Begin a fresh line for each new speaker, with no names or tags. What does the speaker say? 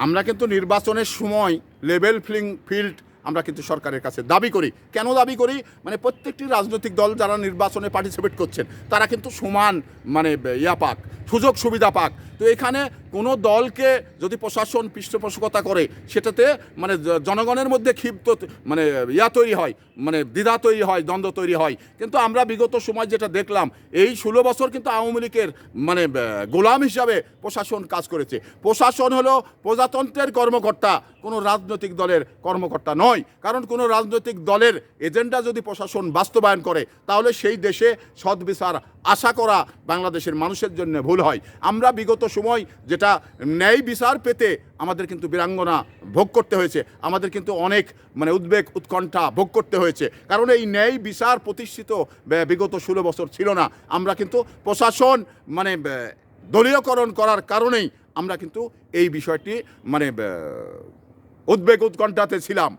আমরা কিন্তু নির্বাচনের সময় লেভেল প্লেইং ফিল্ড আমরা কিন্তু সরকারের কাছে দাবি করি। কেন দাবি করি? মানে প্রত্যেকটি রাজনৈতিক দল যারা নির্বাচনে পার্টিসিপেট করছেন তারা কিন্তু সমান মানে পাক, সুযোগ সুবিধা পাক। তো এখানে কোনো দলকে যদি প্রশাসন পৃষ্ঠপোষকতা করে সেটাতে মানে জনগণের মধ্যে ক্ষিপ্ত মানে তৈরি হয়, মানে দ্বিধা তৈরি হয়, দ্বন্দ্ব তৈরি হয়। কিন্তু আমরা বিগত সময় যেটা দেখলাম, এই 16 বছর কিন্তু আওয়ামী লীগের মানে গোলাম হিসাবে প্রশাসন কাজ করেছে। প্রশাসন হলো প্রজাতন্ত্রের কর্মকর্তা, কোনো রাজনৈতিক দলের কর্মকর্তা নয়। কারণ কোনো রাজনৈতিক দলের এজেন্ডা যদি প্রশাসন বাস্তবায়ন করে তাহলে সেই দেশে সদ্বিচার আশা করা বাংলাদেশের মানুষের জন্য ভুল হয়। আমরা বিগত সময় যেটা ন্যায় বিচার পেতে আমাদের কিন্তু বীরাঙ্গনা ভোগ করতে হয়েছে, আমাদের কিন্তু অনেক মানে উদ্বেগ উৎকণ্ঠা ভোগ করতে হয়েছে। কারণ এই ন্যায় বিচার প্রতিষ্ঠিত বিগত 16 বছর ছিল না। আমরা কিন্তু প্রশাসন মানে দলীয়করণ করার কারণেই আমরা কিন্তু এই বিষয়টি মানে উদ্বেগ উৎকণ্ঠাতে ছিলাম।